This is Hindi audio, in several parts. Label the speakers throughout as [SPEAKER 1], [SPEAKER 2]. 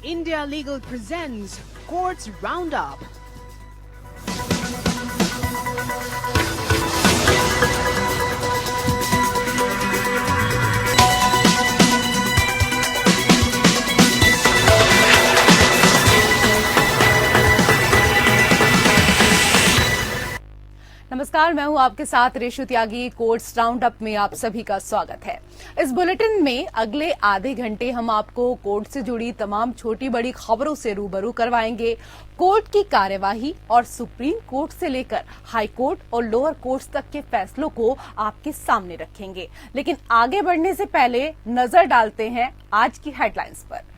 [SPEAKER 1] India Legal presents Courts Roundup.
[SPEAKER 2] नमस्कार, मैं हूं आपके साथ रेशु त्यागी। कोर्ट्स राउंड अप में आप सभी का स्वागत है। इस बुलेटिन में अगले आधे घंटे हम आपको कोर्ट से जुड़ी तमाम छोटी बड़ी खबरों से रूबरू करवाएंगे। कोर्ट की कार्यवाही और सुप्रीम कोर्ट से लेकर हाई कोर्ट और लोअर कोर्ट्स तक के फैसलों को आपके सामने रखेंगे। लेकिन आगे बढ़ने से पहले नजर डालते हैं आज की हेडलाइंस पर।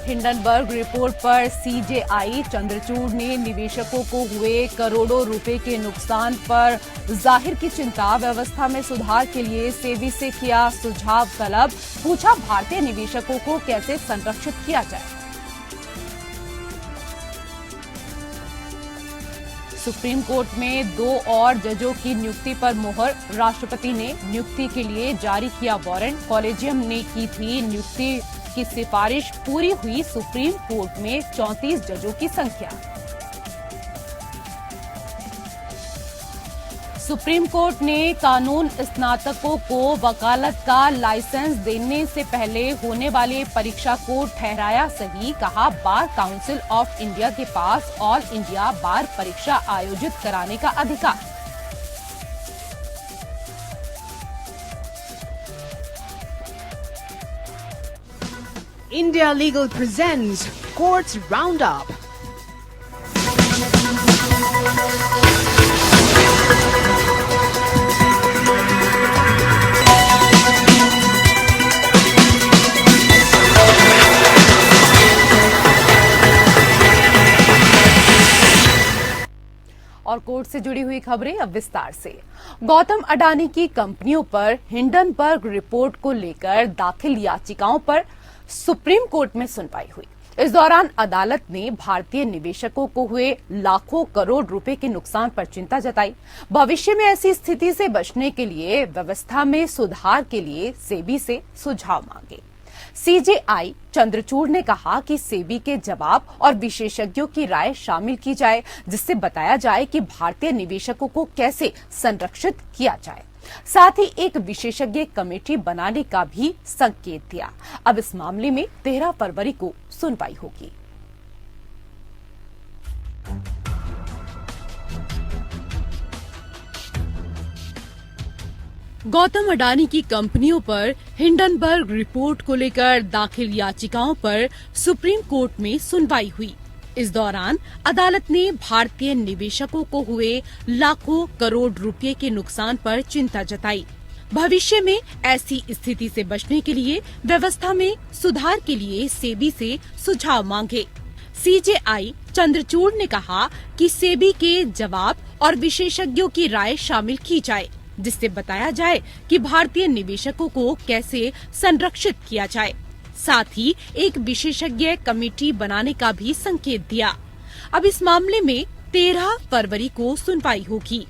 [SPEAKER 2] हिंडनबर्ग रिपोर्ट पर सीजेआई चंद्रचूड़ ने निवेशकों को हुए करोड़ों रुपए के नुकसान पर जाहिर की चिंता। व्यवस्था में सुधार के लिए सेबी से किया सुझाव तलब। पूछा, भारतीय निवेशकों को कैसे संरक्षित किया जाए। सुप्रीम कोर्ट में 2 और जजों की नियुक्ति पर मुहर। राष्ट्रपति ने नियुक्ति के लिए जारी किया वारंट। कॉलेजियम ने की थी नियुक्ति की सिफारिश। पूरी हुई सुप्रीम कोर्ट में 34 जजों की संख्या। सुप्रीम कोर्ट ने कानून स्नातकों को वकालत का लाइसेंस देने से पहले होने वाली परीक्षा को ठहराया सही। कहा, बार काउंसिल ऑफ इंडिया के पास ऑल इंडिया बार परीक्षा आयोजित कराने का अधिकार।
[SPEAKER 1] India Legal presents Courts Roundup.
[SPEAKER 2] और कोर्ट से जुड़ी हुई खबरें अब विस्तार से। गौतम अडानी की कंपनियों पर हिंडनबर्ग रिपोर्ट को लेकर दाखिल याचिकाओं पर सुप्रीम कोर्ट में सुनवाई हुई। इस दौरान अदालत ने भारतीय निवेशकों को हुए लाखों करोड़ रुपए के नुकसान पर चिंता जताई। भविष्य में ऐसी स्थिति से बचने के लिए व्यवस्था में सुधार के लिए सेबी से सुझाव मांगे। सीजेआई चंद्रचूड़ ने कहा कि सेबी के जवाब और विशेषज्ञों की राय शामिल की जाए, जिससे बताया जाए कि भारतीय निवेशकों को कैसे संरक्षित किया जाए। साथ ही एक विशेषज्ञ कमेटी बनाने का भी संकेत दिया। अब इस मामले में 13 फरवरी को सुनवाई होगी। गौतम अडानी की कंपनियों पर हिंडनबर्ग रिपोर्ट को लेकर दाखिल याचिकाओं पर सुप्रीम कोर्ट में सुनवाई हुई। इस दौरान अदालत ने भारतीय निवेशकों को हुए लाखों करोड़ रुपए के नुकसान पर चिंता जताई। भविष्य में ऐसी स्थिति से बचने के लिए व्यवस्था में सुधार के लिए सेबी से सुझाव मांगे। सीजेआई चंद्रचूड़ ने कहा कि सेबी के जवाब और विशेषज्ञों की राय शामिल की जाए, जिससे बताया जाए कि भारतीय निवेशकों को कैसे संरक्षित किया जाए। साथ ही एक विशेषज्ञ कमेटी बनाने का भी संकेत दिया। अब इस मामले में 13 फरवरी को सुनवाई होगी।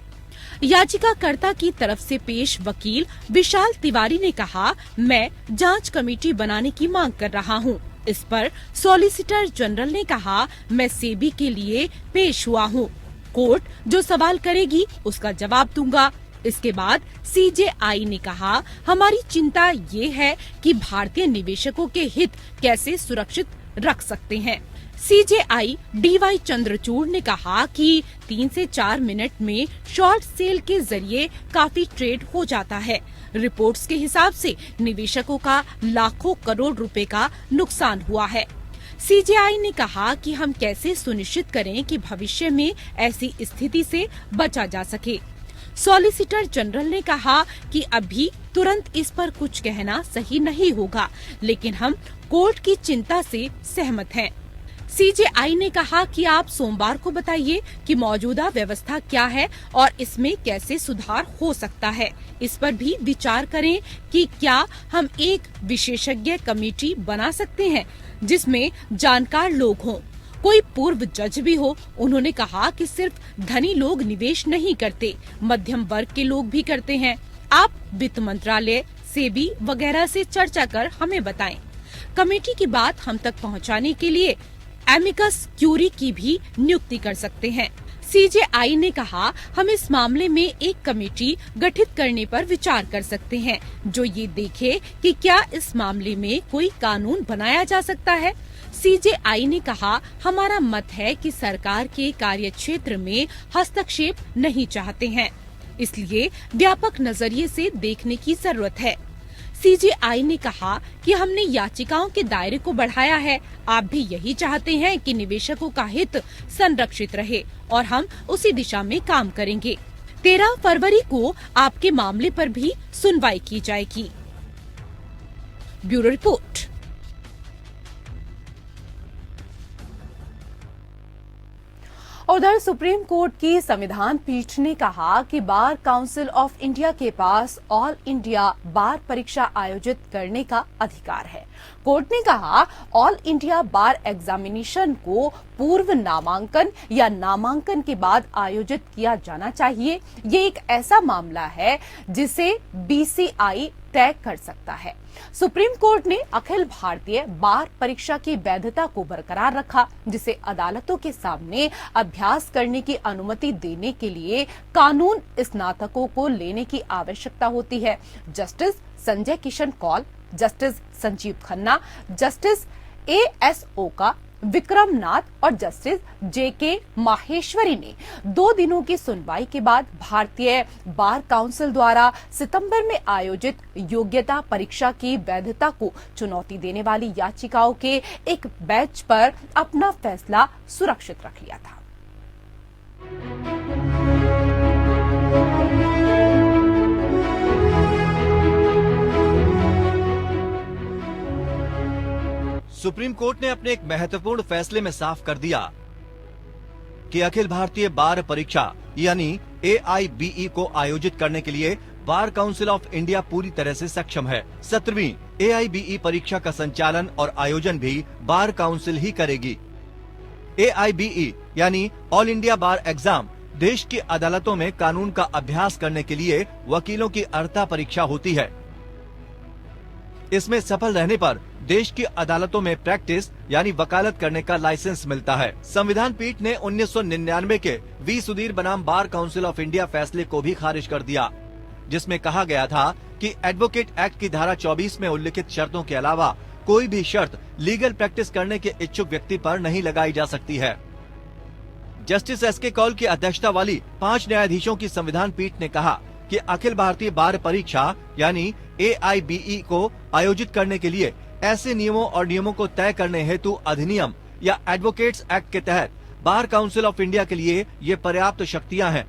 [SPEAKER 2] याचिकाकर्ता की तरफ से पेश वकील विशाल तिवारी ने कहा, मैं जांच कमेटी बनाने की मांग कर रहा हूं। इस पर सॉलिसिटर जनरल ने कहा, मैं सेबी के लिए पेश हुआ हूं। कोर्ट जो सवाल करेगी उसका जवाब दूंगा। इसके बाद सीजेआई ने कहा, हमारी चिंता ये है कि भारतीय निवेशकों के हित कैसे सुरक्षित रख सकते हैं। सीजेआई डीवाई चंद्रचूड़ ने कहा कि 3 से 4 मिनट में शॉर्ट सेल के जरिए काफी ट्रेड हो जाता है। रिपोर्ट्स के हिसाब से निवेशकों का लाखों करोड़ रुपए का नुकसान हुआ है। सीजेआई ने कहा कि हम कैसे सुनिश्चित करें कि भविष्य में ऐसी स्थिति से बचा जा सके। सॉलिसिटर जनरल ने कहा कि अभी तुरंत इस पर कुछ कहना सही नहीं होगा, लेकिन हम कोर्ट की चिंता से सहमत हैं। सीजेआई ने कहा कि आप सोमवार को बताइए कि मौजूदा व्यवस्था क्या है और इसमें कैसे सुधार हो सकता है। इस पर भी विचार करें कि क्या हम एक विशेषज्ञ कमेटी बना सकते हैं जिसमें जानकार लोग हों, कोई पूर्व जज भी हो। उन्होंने कहा कि सिर्फ धनी लोग निवेश नहीं करते, मध्यम वर्ग के लोग भी करते हैं। आप वित्त मंत्रालय सेबी वगैरह से चर्चा कर हमें बताएं। कमेटी की बात हम तक पहुंचाने के लिए एमिकस क्यूरी की भी नियुक्ति कर सकते हैं। सीजेआई ने कहा, हम इस मामले में एक कमेटी गठित करने पर विचार कर सकते हैं जो ये देखे कि क्या इस मामले में कोई कानून बनाया जा सकता है। सीजेआई ने कहा, हमारा मत है कि सरकार के कार्यक्षेत्र में हस्तक्षेप नहीं चाहते हैं, इसलिए व्यापक नजरिए से देखने की जरूरत है। सीजेआई ने कहा कि हमने याचिकाओं के दायरे को बढ़ाया है। आप भी यही चाहते हैं कि निवेशकों का हित संरक्षित रहे और हम उसी दिशा में काम करेंगे। 13 फरवरी को आपके मामले पर भी सुनवाई की जाएगी। Bureau report. उधर सुप्रीम कोर्ट की संविधान पीठ ने कहा कि बार काउंसिल ऑफ इंडिया के पास ऑल इंडिया बार परीक्षा आयोजित करने का अधिकार है। कोर्ट ने कहा, ऑल इंडिया बार एग्जामिनेशन को पूर्व नामांकन या नामांकन के बाद आयोजित किया जाना चाहिए। ये एक ऐसा मामला है जिसे बीसीआई तय कर सकता है। सुप्रीम कोर्ट ने अखिल भारतीय बार परीक्षा की वैधता को बरकरार रखा, जिसे अदालतों के सामने अभ्यास करने की अनुमति देने के लिए कानून स्नातकों को लेने की आवश्यकता होती है। Justice Sanjay Kishan Kaul, justice Sanjiv Khanna, justice AS Oka, Vikram नाथ और जस्टिस जेके माहेश्वरी ने 2 दिनों की सुनवाई के बाद भारतीय बार काउंसिल द्वारा सितंबर में आयोजित योग्यता परीक्षा की वैधता को चुनौती देने वाली याचिकाओं के एक बेंच पर अपना फैसला सुरक्षित रख लिया था।
[SPEAKER 3] सुप्रीम कोर्ट ने अपने एक महत्वपूर्ण फैसले में साफ कर दिया कि अखिल भारतीय बार परीक्षा यानी AIBE को आयोजित करने के लिए बार काउंसिल ऑफ इंडिया पूरी तरह से सक्षम है। 17वीं AIBE परीक्षा का संचालन और आयोजन भी बार काउंसिल ही करेगी। AIBE यानी ऑल इंडिया बार एग्जाम देश की अदालतों में कानून का अभ्यास करने के लिए वकीलों की अर्हता परीक्षा होती है। इसमें सफल रहने पर देश की अदालतों में प्रैक्टिस यानी वकालत करने का लाइसेंस मिलता है। संविधान पीठ ने 1999 के वी सुधीर बनाम बार काउंसिल ऑफ इंडिया फैसले को भी खारिज कर दिया, जिसमें कहा गया था कि एडवोकेट एक्ट की धारा 24 में उल्लिखित शर्तों के अलावा कोई भी शर्त लीगल प्रैक्टिस करने के इच्छुक व्यक्ति पर नहीं लगाई जा सकती है। जस्टिस एसके कौल की अध्यक्षता वाली 5 न्यायाधीशों की संविधान पीठ ने कहा कि अखिल भारतीय बार परीक्षा यानी AIBE को आयोजित करने के लिए ऐसे नियमों और नियमों को तय करने हेतु अधिनियम या एडवोकेट्स एक्ट के तहत बार काउंसिल ऑफ इंडिया के लिए ये पर्याप्त शक्तियां हैं।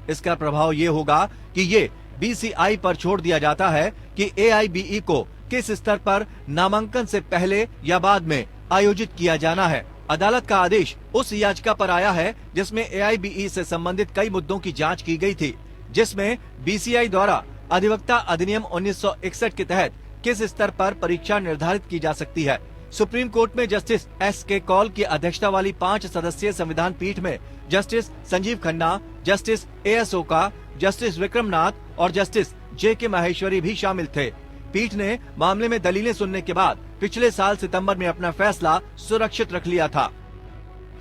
[SPEAKER 3] इसका प्रभाव ये होगा कि ये BCI पर छोड़ दिया जाता है कि AIBE को किस स्तर पर नामांकन से पहले या बाद में आयोजित किया जाना है। अदालत का आदेश उस याचिका पर आया है जिसमें AIBE से संबंधित कई मुद्दों की जांच की गई थी, जिसमें BCI द्वारा अधिवक्ता अधिनियम 1961 के तहत किस स्तर पर परीक्षा निर्धारित की जा सकती है। सुप्रीम कोर्ट में जस्टिस एसके कौल की अध्यक्षता वाली 5 सदस्यीय संविधान पीठ में जस्टिस संजीव खन्ना, जस्टिस एएस ओका, जस्टिस विक्रम नाथ और जस्टिस जेके माहेश्वरी भी शामिल थे। पीठ ने मामले में दलीलें सुनने के बाद पिछले साल सितंबर में अपना फैसला सुरक्षित रख लिया था।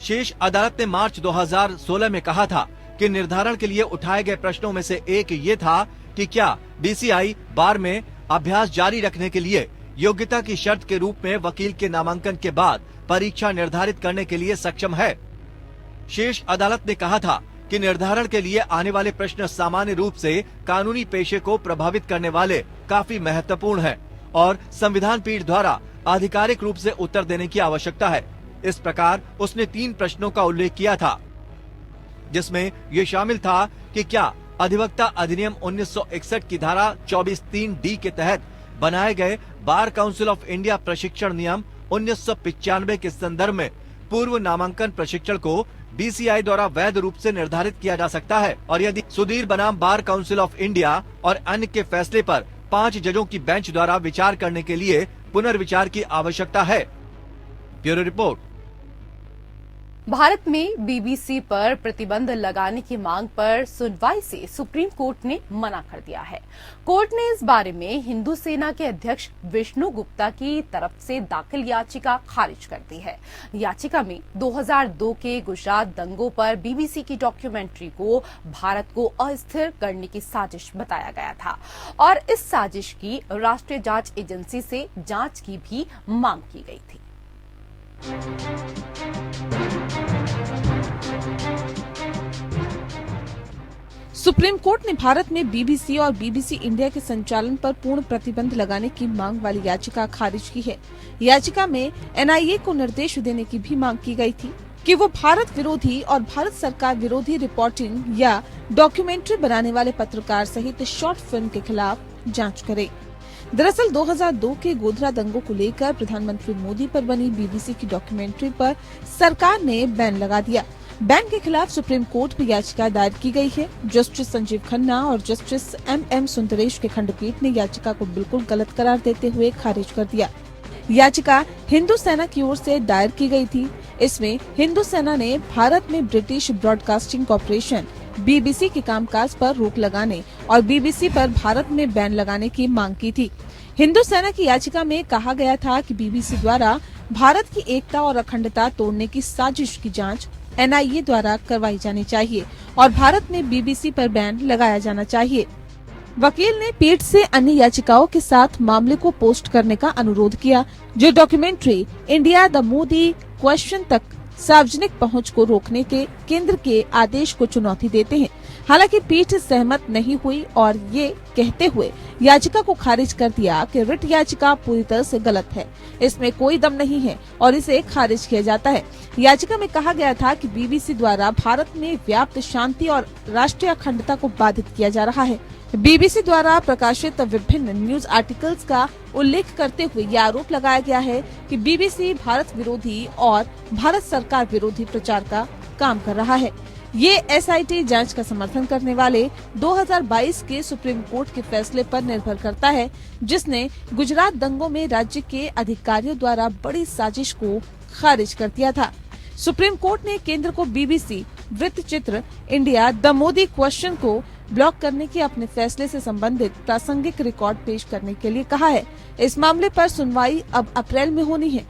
[SPEAKER 3] शीर्ष अदालत ने मार्च 2016 में कहा था कि निर्धारण के लिए उठाए गए प्रश्नों में से एक ये था कि क्या BCI बार में अभ्यास जारी रखने के लिए योग्यता की शर्त के रूप में वकील के नामांकन के बाद परीक्षा निर्धारित करने के लिए सक्षम है। शीर्ष अदालत ने कहा था कि निर्धारण के लिए आने वाले प्रश्न सामान्य रूप से कानूनी पेशे को प्रभावित करने वाले काफी महत्वपूर्ण हैं और संविधान पीठ द्वारा आधिकारिक रूप से उत्तर देने की आवश्यकता है। इस प्रकार उसने 3 प्रश्नों का उल्लेख किया था, जिसमें ये शामिल था कि क्या अधिवक्ता अधिनियम 1961 की धारा 24(3)D के तहत बनाए गए बार काउंसिल ऑफ इंडिया प्रशिक्षण नियम 1995 के संदर्भ में पूर्व नामांकन प्रशिक्षण को BCI द्वारा वैध रूप से निर्धारित किया जा सकता है, और यदि सुधीर बनाम बार काउंसिल ऑफ इंडिया और अन्य के फैसले पर 5 जजों की बेंच द्वारा विचार करने के लिए पुनर्विचार की आवश्यकता है। Bureau report.
[SPEAKER 2] भारत में बीबीसी पर प्रतिबंध लगाने की मांग पर सुनवाई से सुप्रीम कोर्ट ने मना कर दिया है। कोर्ट ने इस बारे में हिंदू सेना के अध्यक्ष विष्णु गुप्ता की तरफ से दाखिल याचिका खारिज कर दी है। याचिका में 2002 के गुजरात दंगों पर बीबीसी की डॉक्यूमेंट्री को भारत को अस्थिर करने की साजिश बताया गया था और इस साजिश की राष्ट्रीय जांच एजेंसी से जांच की भी मांग की गई थी।
[SPEAKER 4] सुप्रीम कोर्ट ने भारत में बीबीसी और बीबीसी इंडिया के संचालन पर पूर्ण प्रतिबंध लगाने की मांग वाली याचिका खारिज की है। याचिका में एनआईए को निर्देश देने की भी मांग की गई थी कि वो भारत विरोधी और भारत सरकार विरोधी रिपोर्टिंग या डॉक्यूमेंट्री बनाने वाले पत्रकार सहित शॉर्ट फिल्म के खिलाफ जांच करे। दरअसल 2002 के गोधरा दंगों को लेकर प्रधानमंत्री मोदी पर बनी बीबीसी की डॉक्यूमेंट्री पर सरकार ने बैन लगा दिया। बैन के खिलाफ सुप्रीम कोर्ट में याचिका दायर की गई है। जस्टिस संजीव खन्ना और जस्टिस एम सुंदरेश के खंडपीठ ने याचिका को बिल्कुल गलत करार देते हुए खारिज कर दिया। याचिका हिंदू सेना की ओर से दायर की गई थी। इसमें हिंदू सेना ने भारत में ब्रिटिश ब्रॉडकास्टिंग कॉर्पोरेशन बीबीसी के कामकाज पर रोक लगाने और बीबीसी पर भारत में बैन लगाने की मांग की थी। हिंदू सेना की याचिका में कहा गया था कि बीबीसी द्वारा भारत की एकता और अखंडता तोड़ने की साजिश की जांच एनआईए द्वारा करवाई जानी चाहिए और भारत में बीबीसी पर बैन लगाया जाना चाहिए। वकील ने पीठ से अन्य याचिकाओं के साथ मामले को पोस्ट करने का अनुरोध किया, जो documentary India the Modi question तक सार्वजनिक पहुंच को रोकने के केंद्र के आदेश को चुनौती देते हैं। हालांकि पीठ सहमत नहीं हुई और ये कहते हुए याचिका को खारिज कर दिया कि रिट याचिका पूरी तरह से गलत है, इसमें कोई दम नहीं है और इसे खारिज किया जाता है। याचिका में कहा गया था कि बीबीसी द्वारा भारत में व्याप्त शांति और राष्ट्रीय अखंडता को बाधित किया जा रहा है। बीबीसी द्वारा प्रकाशित विभिन्न न्यूज आर्टिकल्स का उल्लेख करते हुए यह आरोप लगाया गया है कि बीबीसी भारत विरोधी और भारत सरकार विरोधी प्रचार का काम कर रहा है। ये एसआईटी जांच का समर्थन करने वाले 2022 के सुप्रीम कोर्ट के फैसले पर निर्भर करता है, जिसने गुजरात दंगों में राज्य के अधिकारियों द्वारा बड़ी साजिश को खारिज कर दिया था। सुप्रीम कोर्ट ने केंद्र को बीबीसी वृत्तचित्र इंडिया द मोदी क्वेश्चन को ब्लॉक करने के अपने फैसले से संबंधित प्रासंगिक रिकॉर्ड पेश करने के लिए कहा है। इस मामले पर सुनवाई अब अप्रैल में होनी है।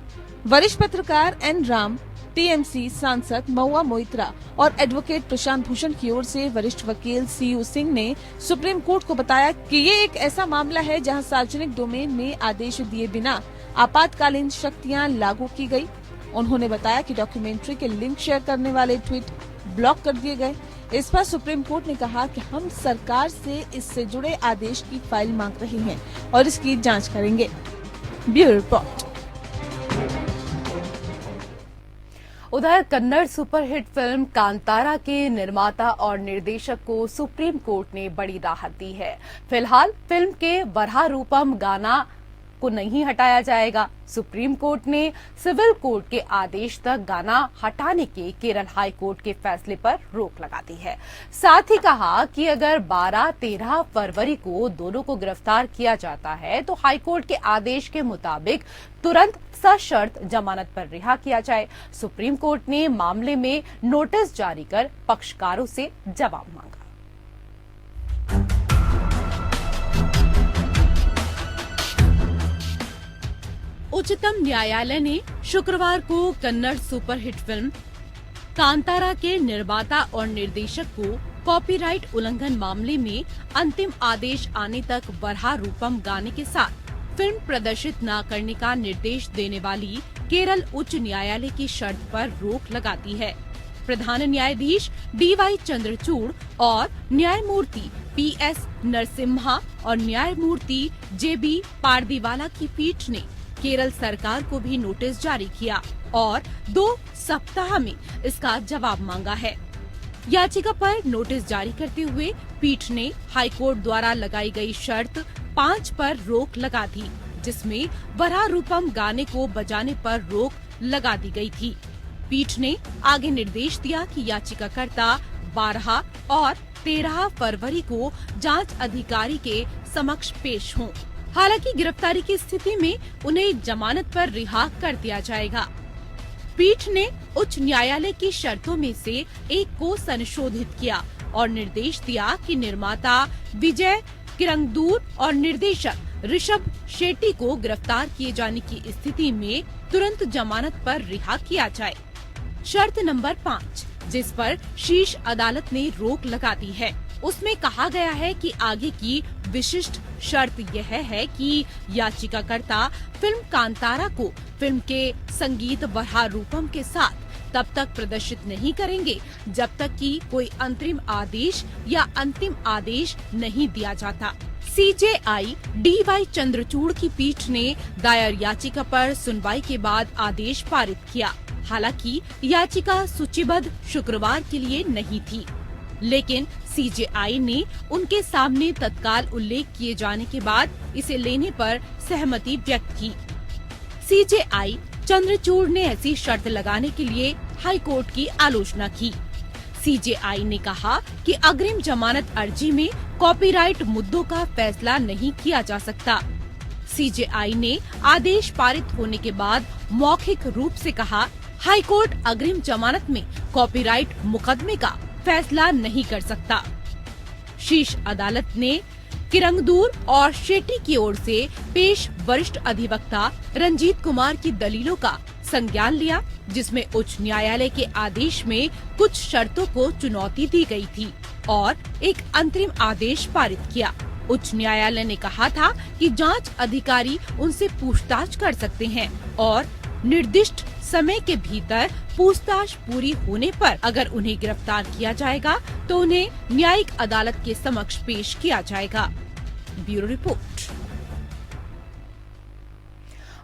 [SPEAKER 4] वरिष्ठ पत्रकार एन राम, टीएमसी सांसद महुआ मोइत्रा और एडवोकेट प्रशांत भूषण की ओर से वरिष्ठ वकील सीयू सिंह ने सुप्रीम कोर्ट को बताया कि ये एक ऐसा मामला है जहां सार्वजनिक डोमेन में आदेश दिए बिना आपातकालीन शक्तियां लागू की गई। उन्होंने बताया कि डॉक्यूमेंट्री के लिंक शेयर करने वाले ट्वीट ब्लॉक कर दिए गए। इस पर सुप्रीम कोर्ट ने कहा कि हम सरकार से इससे जुड़े आदेश की फाइल मांग रहे हैं और इसकी जांच करेंगे। Bureau report.
[SPEAKER 2] उधर कन्नड़ सुपरहिट फिल्म कांतारा के निर्माता और निर्देशक को सुप्रीम कोर्ट ने बड़ी राहत दी है। फिलहाल फिल्म के वरहा रूपम गाना को नहीं हटाया जाएगा। सुप्रीम कोर्ट ने सिविल कोर्ट के आदेश तक गाना हटाने के केरल हाई कोर्ट के फैसले पर रोक लगा दी है। साथ ही कहा कि अगर 12-13 फरवरी को दोनों को गिरफ्तार किया जाता है तो हाई कोर्ट के आदेश के मुताबिक तुरंत सशर्त जमानत पर रिहा किया जाए। सुप्रीम कोर्ट ने मामले में नोटिस जारी कर पक्षकारों से जवाब मांगा। उच्चतम न्यायालय ने शुक्रवार को कन्नड़ सुपरहिट फिल्म कांतारा के निर्माता और निर्देशक को कॉपीराइट उल्लंघन मामले में अंतिम आदेश आने तक वरहा रूपम गाने के साथ फिल्म प्रदर्शित न करने का निर्देश देने वाली केरल उच्च न्यायालय की शर्त पर रोक लगा दी है। प्रधान न्यायाधीश डीवाई चंद्रचूड़ और न्यायमूर्ति पीएस नरसिम्हा और न्यायमूर्ति जेबी पारदीवाला की पीठ ने केरल सरकार को भी नोटिस जारी किया और 2 सप्ताह में इसका जवाब मांगा है। याचिका पर नोटिस जारी करते हुए पीठ ने हाईकोर्ट द्वारा लगाई गई शर्त 5 पर रोक लगा दी, जिसमें वरहा रूपम गाने को बजाने पर रोक लगा दी गई थी। पीठ ने आगे निर्देश दिया कि याचिकाकर्ता 12 और 13 फरवरी को जांच अधिकारी के समक्ष पेश हों। हालांकि गिरफ्तारी की स्थिति में उन्हें जमानत पर रिहा कर दिया जाएगा। पीठ ने उच्च न्यायालय की शर्तों में से एक को संशोधित किया और निर्देश दिया कि निर्माता विजय किरंगदूर और निर्देशक ऋषभ शेट्टी को गिरफ्तार किए जाने की स्थिति में तुरंत जमानत पर रिहा किया जाए। शर्त नंबर 5, जिस पर शीर्ष अदालत ने रोक लगा दी है, उसमें कहा गया है कि आगे की विशिष्ट शर्त यह है कि याचिकाकर्ता फिल्म कांतारा को फिल्म के संगीत वरहारूपम के साथ तब तक प्रदर्शित नहीं करेंगे जब तक कि कोई अंतरिम आदेश या अंतिम आदेश नहीं दिया जाता। सीजेआई DY चंद्रचूड़ की पीठ ने दायर याचिका पर सुनवाई के बाद आदेश पारित किया। हालांकि याचिका सूचीबद्ध शुक्रवार के लिए नहीं थी, लेकिन सीजेआई ने उनके सामने तत्काल उल्लेख किए जाने के बाद इसे लेने पर सहमति व्यक्त की। सीजेआई चंद्रचूड़ ने ऐसी शर्त लगाने के लिए हाई कोर्ट की आलोचना की। सीजेआई ने कहा कि अग्रिम जमानत अर्जी में कॉपीराइट मुद्दों का फैसला नहीं किया जा सकता। सीजेआई ने आदेश पारित होने के बाद मौखिक रूप से कहा, हाई कोर्ट अग्रिम जमानत में कॉपीराइट मुकदमे का फैसला नहीं कर सकता। शीर्ष अदालत ने किरंगदूर और शेट्टी की ओर से पेश वरिष्ठ अधिवक्ता रंजीत कुमार की दलीलों का संज्ञान लिया, जिसमें उच्च न्यायालय के आदेश में कुछ शर्तों को चुनौती दी गई थी और एक अंतरिम आदेश पारित किया। उच्च न्यायालय ने कहा था कि जांच अधिकारी उनसे पूछताछ कर सकते हैं और निर्दिष्ट समय के भीतर पूछताछ पूरी होने पर अगर उन्हें गिरफ्तार किया जाएगा तो उन्हें न्यायिक अदालत के समक्ष पेश किया जाएगा। Bureau report.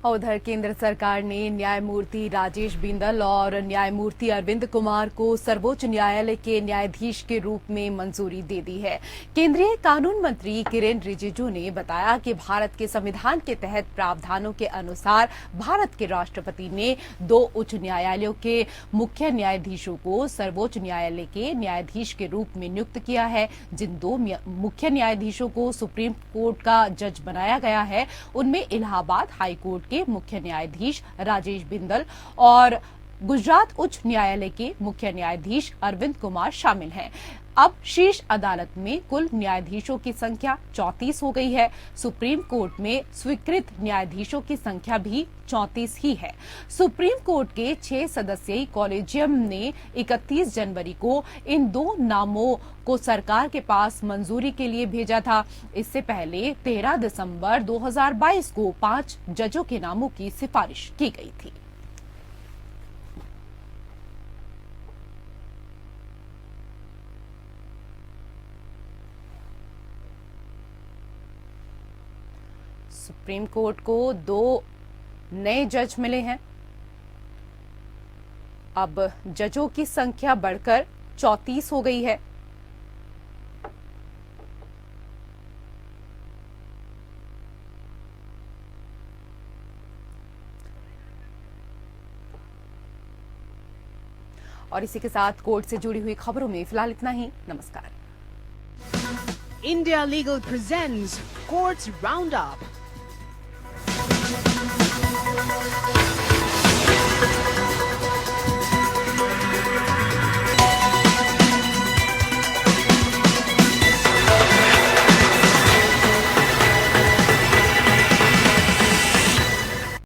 [SPEAKER 5] उधर केंद्र सरकार ने न्यायमूर्ति राजेश बिंदल और न्यायमूर्ति अरविंद कुमार को सर्वोच्च न्यायालय के न्यायाधीश के रूप में मंजूरी दे दी है। केंद्रीय कानून मंत्री किरेन रिजिजू ने बताया कि भारत के संविधान के तहत प्रावधानों के अनुसार भारत के राष्ट्रपति ने 2 उच्च न्यायालयों के मुख्य न्यायाधीशों को सर्वोच्च न्यायालय के न्यायाधीश के रूप में नियुक्त किया है। जिन 2 मुख्य न्यायाधीशों को सुप्रीम कोर्ट का जज बनाया गया है, उनमें इलाहाबाद हाई कोर्ट के मुख्य न्यायाधीश राजेश बिंदल और गुजरात उच्च न्यायालय के मुख्य न्यायाधीश अरविंद कुमार शामिल हैं। अब शीर्ष अदालत में कुल न्यायाधीशों की संख्या 34 हो गई है। सुप्रीम कोर्ट में स्वीकृत न्यायाधीशों की संख्या भी 34 ही है। सुप्रीम कोर्ट के 6 सदस्यीय कॉलेजियम ने 31 जनवरी को इन 2 नामों को सरकार के पास मंजूरी के लिए भेजा था। इससे पहले 13 दिसंबर 2022 को 5 जजों के नामों की सिफारिश की गई थी। सुप्रीम कोर्ट को 2 नए जज मिले हैं। अब जजों की संख्या बढ़कर 34 हो गई है। और इसी के साथ कोर्ट से जुड़ी हुई खबरों में फिलहाल इतना ही। नमस्कार।
[SPEAKER 1] India Legal presents Courts Roundup.